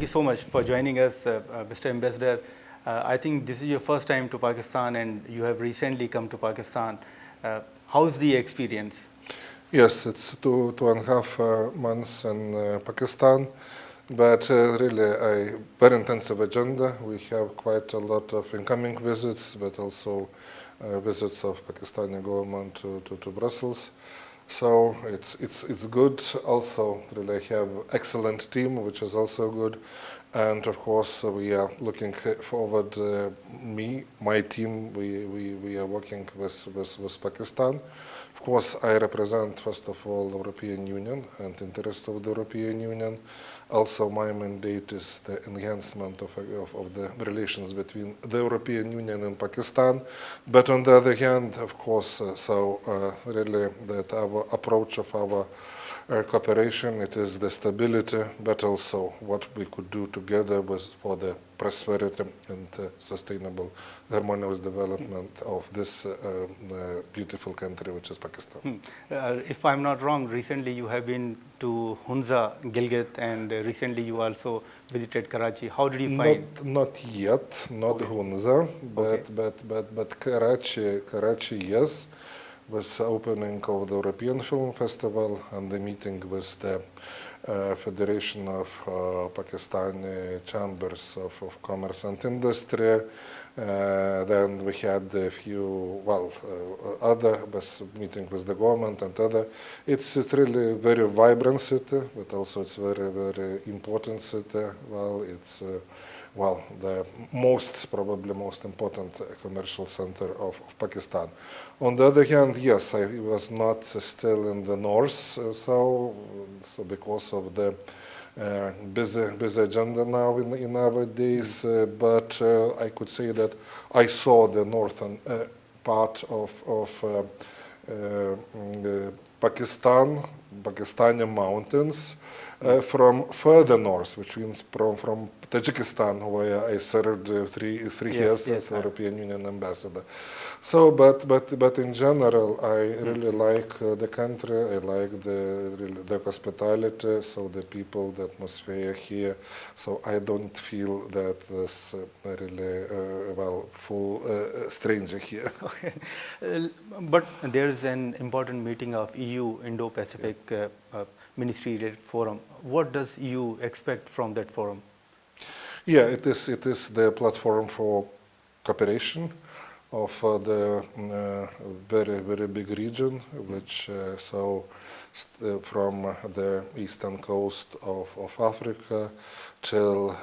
so much for joining us, Mr. Ambassador. I think this is your first time to Pakistan and you have recently come to Pakistan. How's the experience? Yes, it's two and a half months in Pakistan, but really a very intensive agenda. We have quite a lot of incoming visits, but also visits of Pakistani government to Brussels. So it's good. Also, really have excellent team, which is also good. And of course, we are looking forward. My team, we are working with Pakistan. Of course, I represent first of all the European Union and interests of the European Union. Also, my mandate is the enhancement of the relations between the European Union and Pakistan. But on the other hand, of course, really that our approach of our cooperation, it is the stability, but also what we could do together for the prosperity and sustainable harmonious development of this beautiful country, which is Pakistan. If I'm not wrong, recently you have been to Hunza, Gilgit, and recently you also visited Karachi. How did you find? Not yet, not Hunza, but Karachi, yes. With the opening of the European Film Festival and the meeting with the Federation of Pakistani Chambers of Commerce and Industry. Then we had a few, other meeting with the government and other. It's really very vibrant city, but also it's very, very important city. It's the probably most important commercial center of Pakistan. On the other hand, yes, I was not still in the north, so because of the busy agenda now in our days, but I could say that I saw the northern part of Pakistani mountains from further north, which means from Tajikistan, where I served 3 years as European Union ambassador. So, but in general, I really like the country. I like the hospitality, so the people, the atmosphere here. So I don't feel that this really full stranger here. Okay, but there's an important meeting of EU Indo-Pacific Ministry-related forum. What does EU expect from that forum? Yeah, it is the platform for cooperation of the very, very big region, which from the eastern coast of Africa till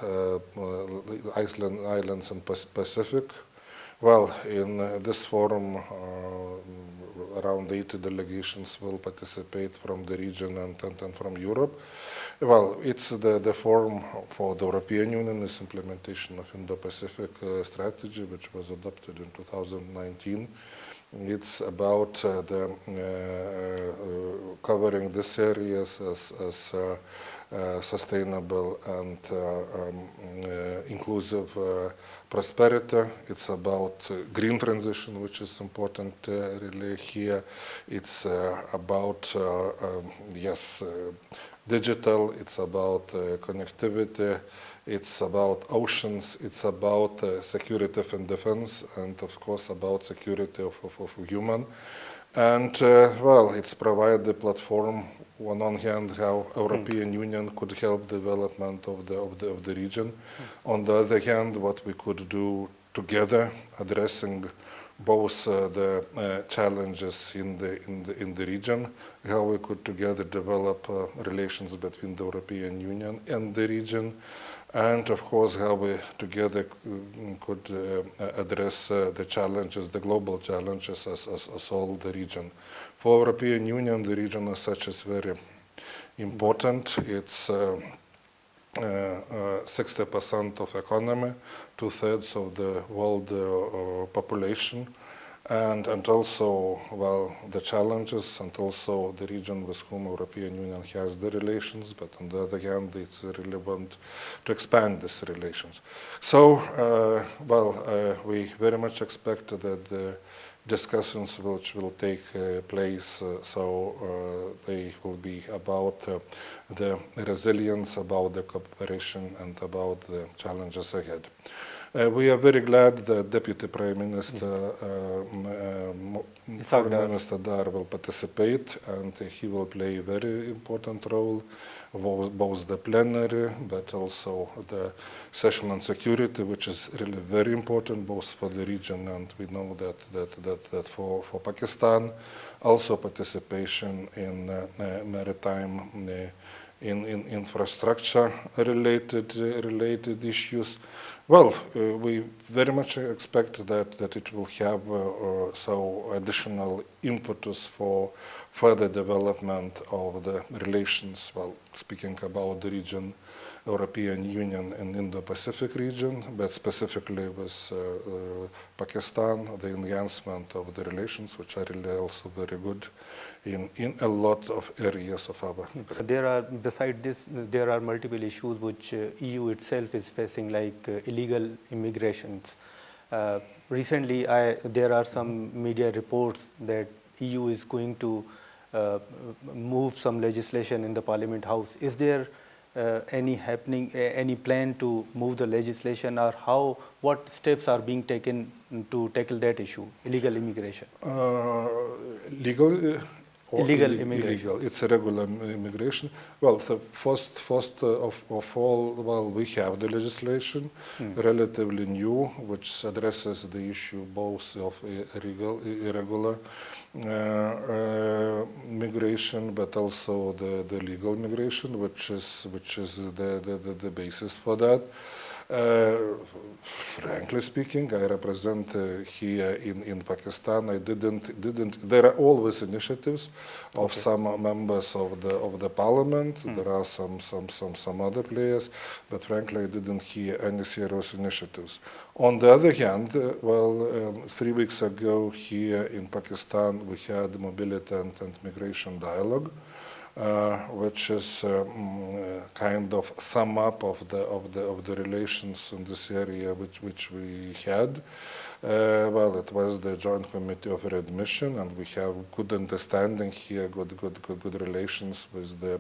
islands in Pacific. Well, in this forum, around 80 delegations will participate from the region and from Europe. Well, it's the forum for the European Union is implementation of Indo-Pacific strategy, which was adopted in 2019. It's about covering these areas as sustainable and inclusive prosperity. It's about green transition, which is important really here. It's about, digital, it's about connectivity, it's about oceans, it's about security and defense, and of course about security of human. And it's provide the platform on one hand how European Union could help development of the region. On the other hand, what we could do together, addressing both the challenges in the region, how we could together develop relations between the European Union and the region, and of course how we together could address the challenges, the global challenges as all the region. For European Union, the region as such is very important. It's 60% of economy, 2/3 of the world population, and also the challenges, and also the region with whom European Union has the relations. But on the other hand, it's relevant to expand these relations. So we very much expect that the discussions which will take place. They will be about the resilience, about the cooperation, and about the challenges ahead. We are very glad that Deputy Prime Minister, Foreign Minister Dar will participate, and he will play a very important role, both the plenary, but also the session on security, which is really very important, both for the region, and we know that for Pakistan, also participation in maritime in infrastructure related issues. Well, we very much expect that it will have additional impetus for further development of the relations, well, speaking about the region, European Union and Indo-Pacific region, but specifically with Pakistan, the enhancement of the relations, which are really also very good in a lot of areas of our. Besides this, there are multiple issues which EU itself is facing, like illegal immigrations. Recently, there are some media reports that EU is going to move some legislation in the Parliament House. Is there any plan to move the legislation, or what steps are being taken to tackle that issue, illegal immigration? Illegal immigration. It's irregular immigration. Well, the first of all, well, we have the legislation, relatively new, which addresses the issue both of irregular migration, but also the legal migration, which is the basis for that. Frankly speaking, I represent here in Pakistan. I didn't. There are always initiatives of some members of the parliament. There are some other players, but frankly, I didn't hear any serious initiatives. On the other hand, 3 weeks ago here in Pakistan, we had mobility and migration dialogue. Which is kind of sum up of the relations in this area which we had. It was the Joint Committee of Readmission, and we have good understanding here, good relations with the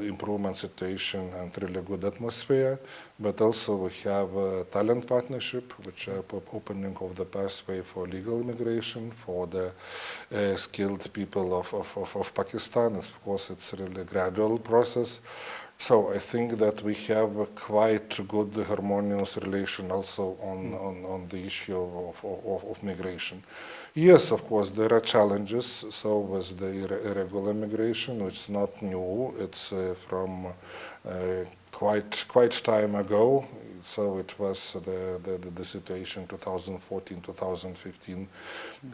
improvement situation and really good atmosphere. But also we have a talent partnership, which are opening of the pathway for legal immigration for the skilled people of Pakistan. Of course, it's really a gradual process. So I think that we have a quite good harmonious relation also on the issue of migration. Yes, of course, there are challenges. So with the irregular migration, it's not new. It's from quite time ago. So it was the situation 2014, 2015.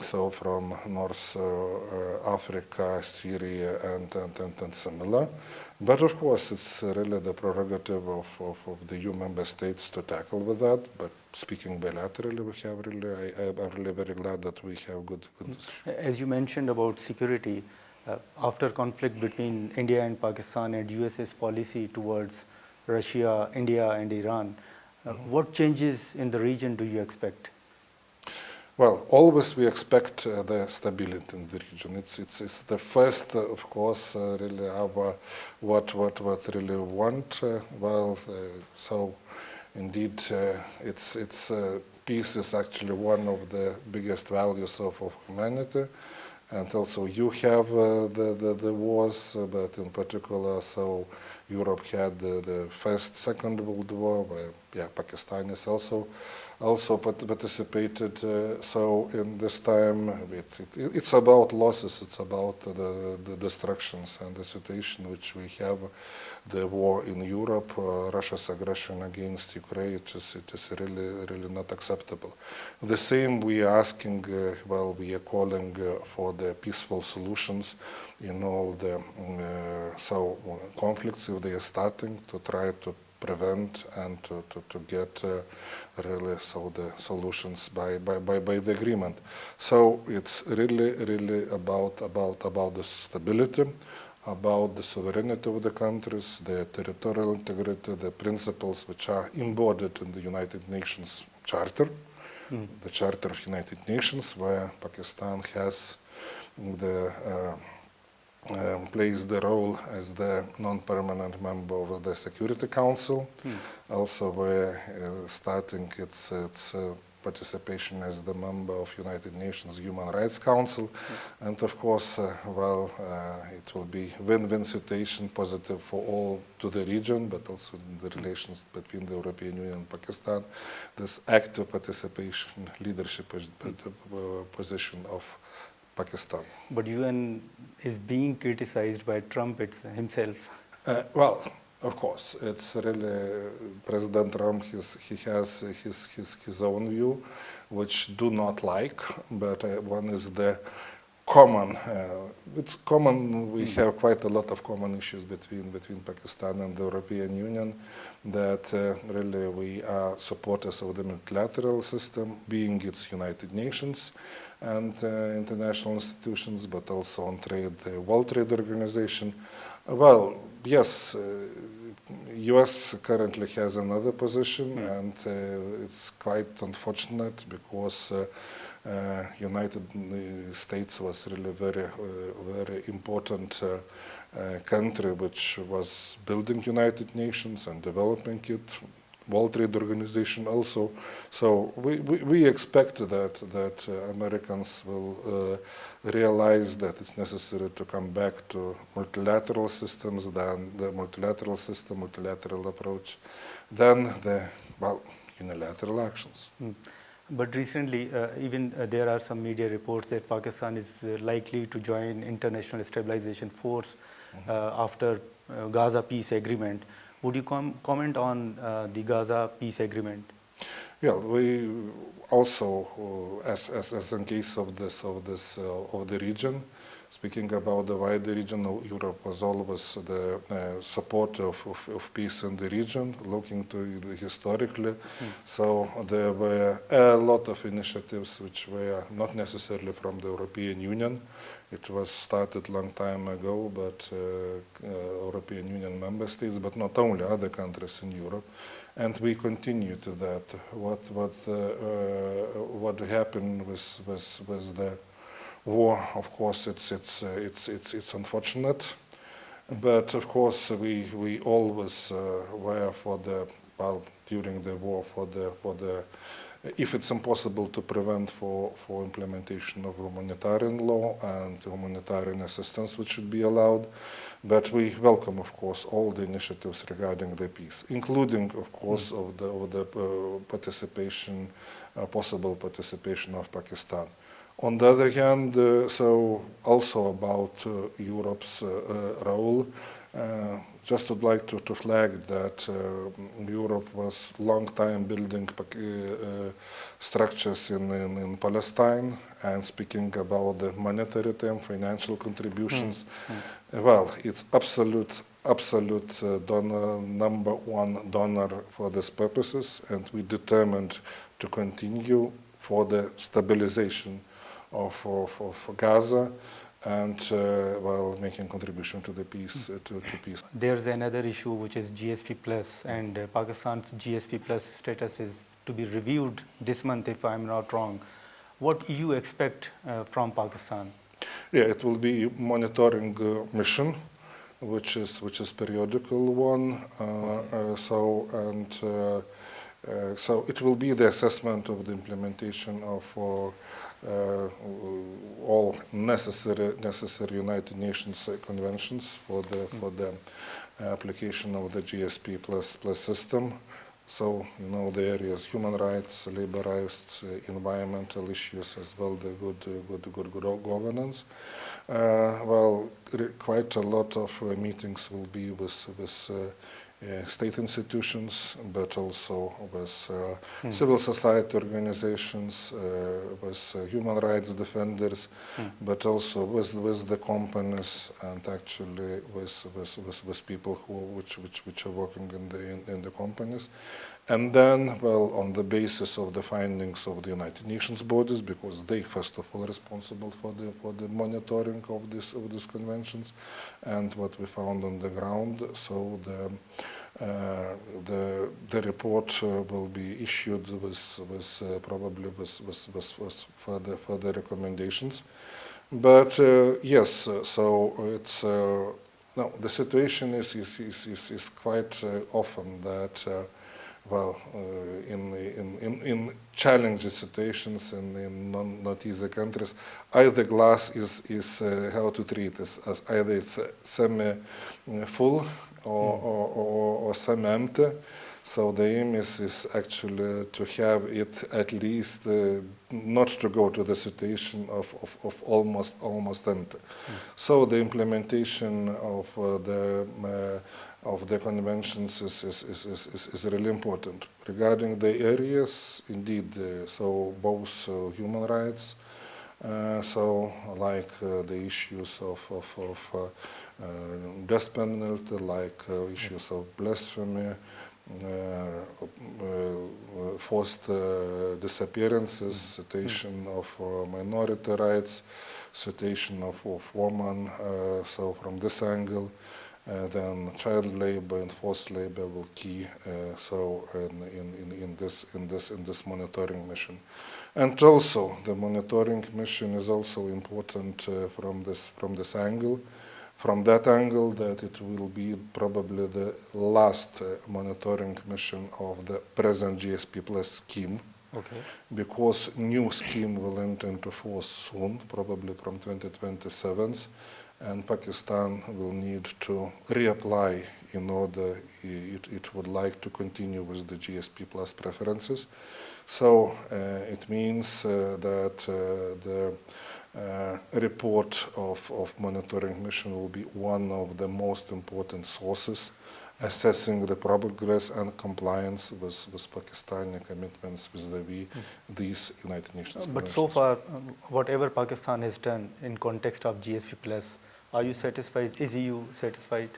So from North Africa, Syria, and similar. But of course, it's really the prerogative of the EU member states to tackle with that. But speaking bilaterally, I'm really very glad that we have good. As you mentioned about security, after conflict between India and Pakistan and US's policy towards Russia, India, and Iran, what changes in the region do you expect? Well, always we expect the stability in the region. It's the first, of course, really our what really want. So indeed, it's peace is actually one of the biggest values of humanity. And also you have the wars, but in particular, so Europe had the Second World War, where Pakistan is also participated. So in this time, it's about losses, it's about the destructions and the situation which we have, the war in Europe, Russia's aggression against Ukraine. It is really not acceptable. The same we are asking, we are calling for the peaceful solutions in all the conflicts if they are starting, to try to prevent and to get really the solutions by the agreement. So it's really about the stability, about the sovereignty of the countries, the territorial integrity, the principles which are embodied in the United Nations Charter. the Charter of United Nations, where Pakistan has plays the role as the non-permanent member of the Security Council. Also, we're starting its participation as the member of United Nations Human Rights Council. And of course, it will be win-win situation, positive for all to the region, but also the relations between the European Union and Pakistan. This active participation, leadership position of Pakistan. But UN is being criticized by Trump himself. Well, of course, it's really President Trump. He has his own view, which do not like. But one is the common. It's common. We have quite a lot of common issues between Pakistan and the European Union. That really we are supporters of the multilateral system, being its United Nations and international institutions, but also on trade, the World Trade Organization. Well, yes, U.S. currently has another position, and it's quite unfortunate because United States was really very important country which was building United Nations and developing it. World Trade Organization also. So we expect that Americans will realize that it's necessary to come back to multilateral systems, then the multilateral system, multilateral approach, then the unilateral actions. But recently, there are some media reports that Pakistan is likely to join International Stabilization Force after Gaza peace agreement. Would you comment on the Gaza peace agreement? Yeah, we also, as in case of the region, speaking about the wider region, Europe was always the supporter of peace in the region, looking to historically. So there were a lot of initiatives which were not necessarily from the European Union. It was started long time ago, but European Union member states, but not only other countries in Europe, and we continue to that. What happened with the war? Of course, it's unfortunate, but of course we always were for the during the war for the. If it's impossible to prevent for implementation of humanitarian law and humanitarian assistance, which should be allowed, but we welcome, of course, all the initiatives regarding the peace, including, of course, of the participation, possible participation of Pakistan. On the other hand, so also about Europe's role. Just would like to flag that Europe was long time building structures in Palestine, and speaking about the monetary term, financial contributions. Well, it's absolute donor, number one donor for these purposes, and we determined to continue for the stabilization of Gaza, and making contribution to the peace. To peace. There's another issue which is GSP plus, and Pakistan's GSP plus status is to be reviewed this month, if I'm not wrong. What you expect from Pakistan? Yeah, it will be monitoring mission, which is periodical one. So it will be the assessment of the implementation of all necessary United Nations conventions for the application of the GSP plus system. So the areas human rights, labor rights, environmental issues, as well the good governance. Quite a lot of meetings will be with state institutions, but also with civil society organizations, with human rights defenders, but also with the companies, and actually with people which are working in the companies. And then, on the basis of the findings of the United Nations bodies, because they first of all responsible for the monitoring of these conventions, and what we found on the ground, so The report will be issued with probably with further recommendations. But yes, so it's no, the situation is quite often that in challenging situations in not easy countries, either glass is how to treat it as either it's semi full or semi-empty. So the aim is actually to have it at least not to go to the situation of almost empty. So the implementation of the conventions is really important. Regarding the areas, indeed, so both human rights, so like the issues of death penalty, like issues of blasphemy, forced disappearances, situation of minority rights, situation of women. So from this angle, then child labor and forced labor will key so in this monitoring mission. And also the monitoring mission is also important from this angle. From that angle, that it will be probably the last monitoring mission of the present GSP Plus scheme, because new scheme will enter into force soon, probably from 2027, and Pakistan will need to reapply in order it would like to continue with the GSP Plus preferences. So it means that the report of monitoring mission will be one of the most important sources assessing the progress and compliance with Pakistani commitments vis-a-vis these United Nations But conventions. so far, whatever Pakistan has done in context of GSP Plus, are you satisfied? Is EU satisfied?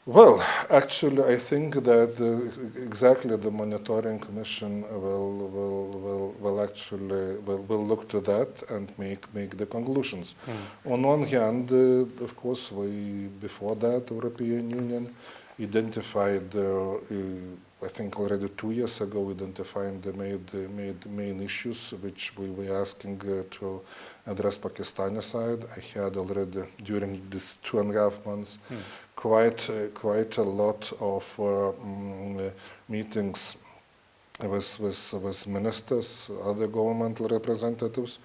Well, actually, I think that exactly the monitoring commission will actually look to that and make the conclusions. On one hand, of course, we before that European Union identified, I think already 2 years ago, identified the main issues which we were asking to address Pakistani side. I had already during this 2.5 months quite a lot of meetings with ministers, other governmental representatives.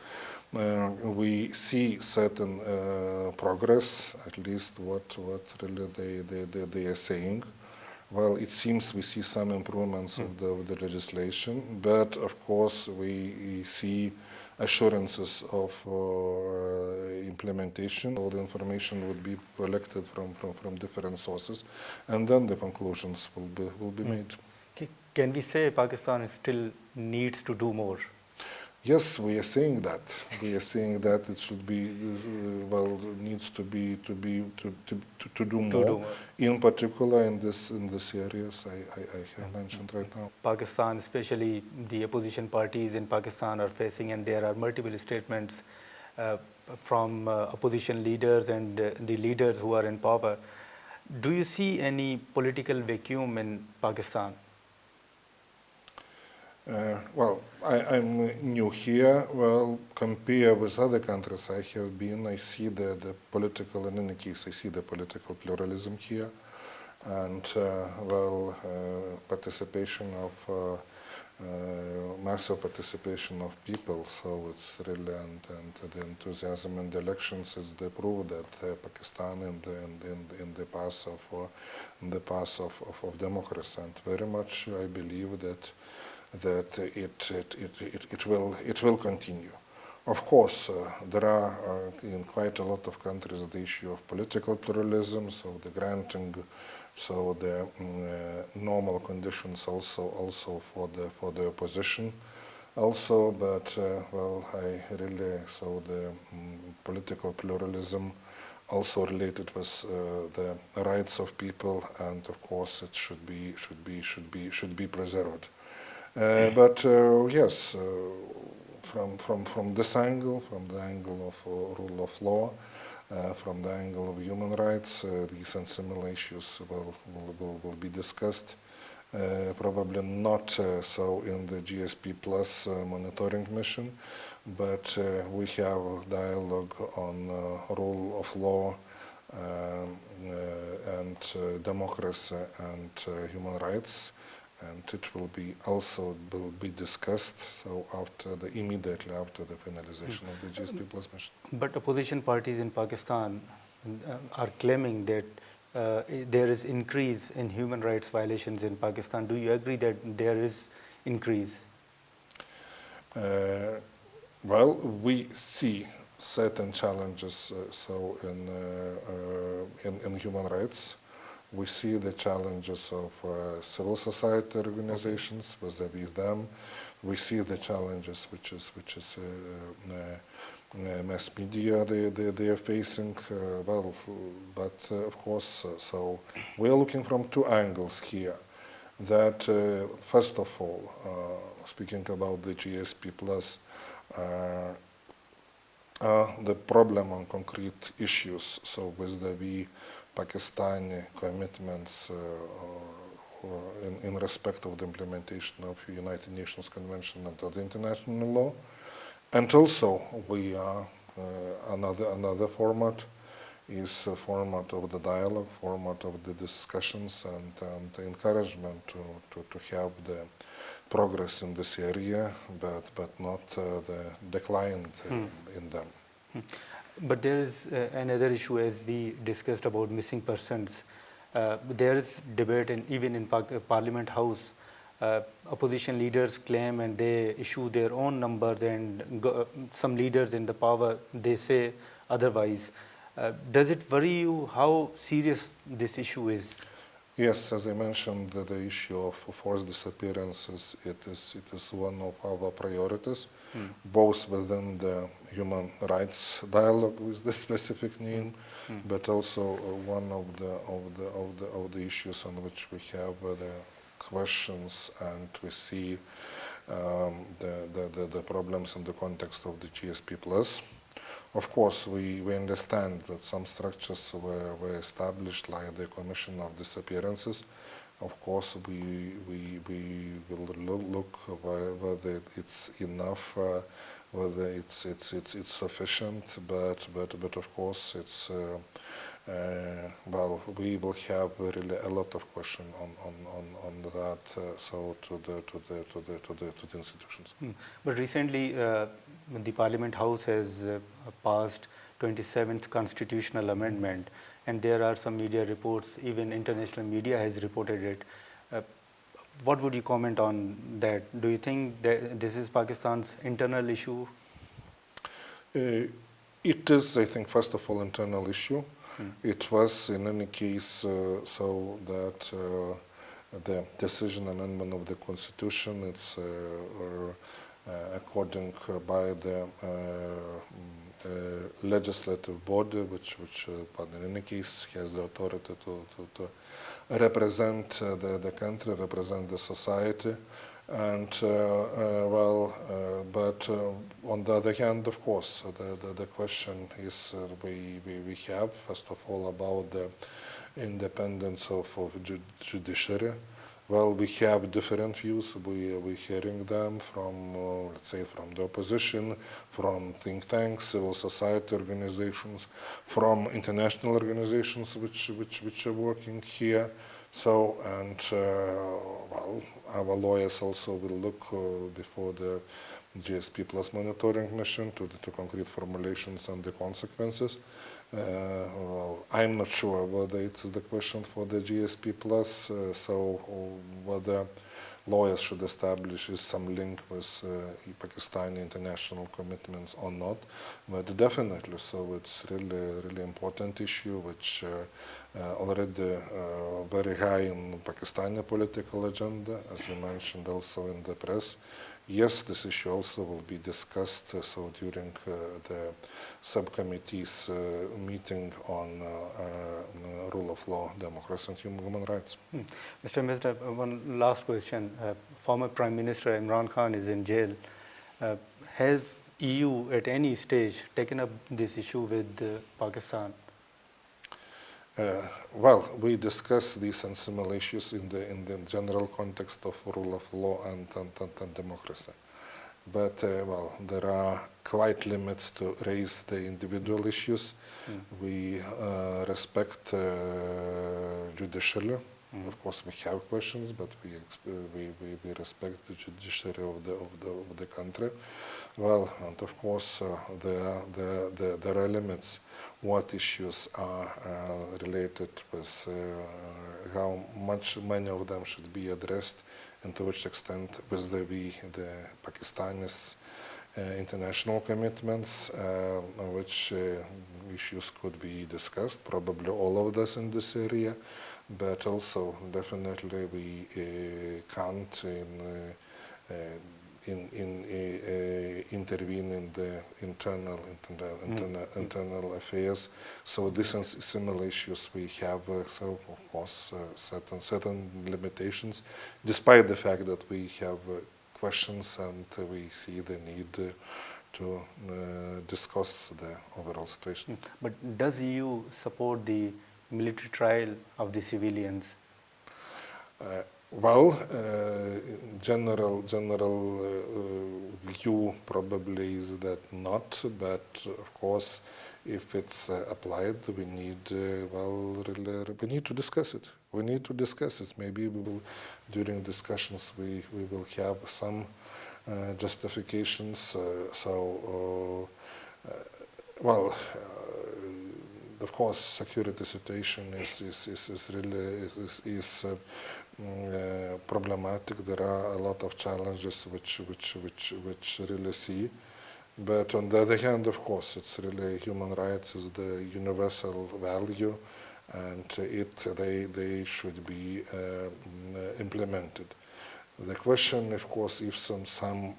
We see certain progress, at least what really they are saying. Well, it seems we see some improvements of the legislation, but of course we see assurances of implementation. All the information would be collected from different sources, and then the conclusions will be made. Can we say Pakistan still needs to do more? Yes, we are saying that. We are saying that it should be needs to do more. In particular, in this areas I have mentioned right now. Pakistan, especially the opposition parties in Pakistan, are facing, and there are multiple statements from opposition leaders and the leaders who are in power. Do you see any political vacuum in Pakistan? Well, I'm new here. Well, compared with other countries I have been, I see the political, in any case, I see the political pluralism here, and participation of massive participation of people. So it's really and the enthusiasm in the elections is the proof that Pakistan in the path of democracy, and very much I believe that it will continue. Of course, there are in quite a lot of countries the issue of political pluralism, so the granting, so the normal conditions also for the opposition, also. But the political pluralism also related with the rights of people, and of course it should be preserved. But yes, from this angle, from the angle of rule of law, from the angle of human rights. These and similar issues will be discussed. Probably not so in the GSP Plus monitoring mission, but we have dialogue on rule of law and democracy and human rights, and it will be also discussed. So immediately after the finalization of the GSP Plus mission. But opposition parties in Pakistan are claiming that there is increase in human rights violations in Pakistan. Do you agree that there is increase? Well, we see certain challenges in human rights. We see the challenges of civil society organizations vis-a-vis them. We see the challenges which is mass media they are facing. But of course, so we are looking from two angles here. That first of all, speaking about the GSP Plus, the problem on concrete issues. So with the Pakistani commitments in respect of the implementation of United Nations Convention and of the international law, and also we are another format is a format of the dialogue, format of the discussions, and the encouragement to have the progress in this area, but not the decline in them. But there is another issue, as we discussed about missing persons. There is debate, even in Parliament House. Opposition leaders claim and they issue their own numbers, and some leaders in the power, they say otherwise. Does it worry you how serious this issue is? Yes, as I mentioned, the issue of forced disappearances, it is one of our priorities, both within the human rights dialogue with the specific name, but also one of the issues on which we have the questions, and we see the problems in the context of the GSP Plus. Of course, we understand that some structures were established, like the Commission of Disappearances. Of course, we will look whether it's enough, whether it's sufficient. But of course, it's we will have really a lot of question on that. So to the institutions. But recently, the Parliament House has passed 27th constitutional amendment, and there are some media reports, even international media has reported it. What would you comment on that? Do you think that this is Pakistan's internal issue? It is, I think, first of all, internal issue. It was, in any case, so that the decision amendment of the Constitution, it's according by the legislative body, which but in any case has the authority to represent the country, represent the society, and but on the other hand, of course, the question is we have first of all about the independence of judiciary. Well, we have different views. We're hearing them from, let's say, from the opposition, from think tanks, civil society organizations, from international organizations which are working here. So, and our lawyers also will look before the GSP Plus monitoring mission to concrete formulations and the consequences. I'm not sure whether it's the question for the GSP Plus, so whether lawyers should establish some link with Pakistani international commitments or not, but definitely, so it's really important issue which already very high in Pakistani political agenda, as you mentioned also in the press. Yes, this issue also will be discussed so during the subcommittee's meeting on rule of law, democracy and human rights. Mr. Ambassador, one last question. Former Prime Minister Imran Khan is in jail. Has EU at any stage taken up this issue with Pakistan? Well, we discuss these and similar issues in the general context of rule of law and democracy. But well, there are quite limits to raise the individual issues. We respect judicially. Of course, we have questions, but we respect the judiciary of the country. Well, and of course, there are limits. What issues are related with how many of them should be addressed, and to which extent with the Pakistani's international commitments, which issues could be discussed. Probably all of this in this area. But also, definitely, we can't intervene in the internal affairs. So these and similar issues we have, so of course, certain limitations, despite the fact that we have questions and we see the need to discuss the overall situation. But does EU support the military trial of the civilians? Well, general view probably is that not, but of course, if it's applied, we need we need to discuss it. We need to discuss it. Maybe we will, during discussions, we will have some justifications. Well. Of course, security situation is really problematic. There are a lot of challenges which really see. But on the other hand, of course, it's really human rights is the universal value, and they should be implemented. The question, of course, if some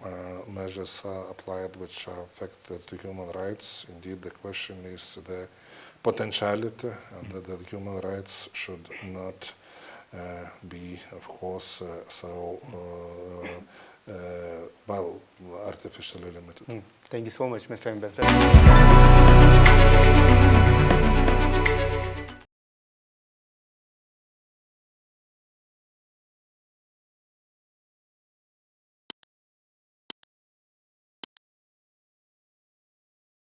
measures are applied which are affected to human rights, indeed the question is the potentiality, and that the human rights should not be, of course, artificially limited. Thank you so much, Mr. Ambassador.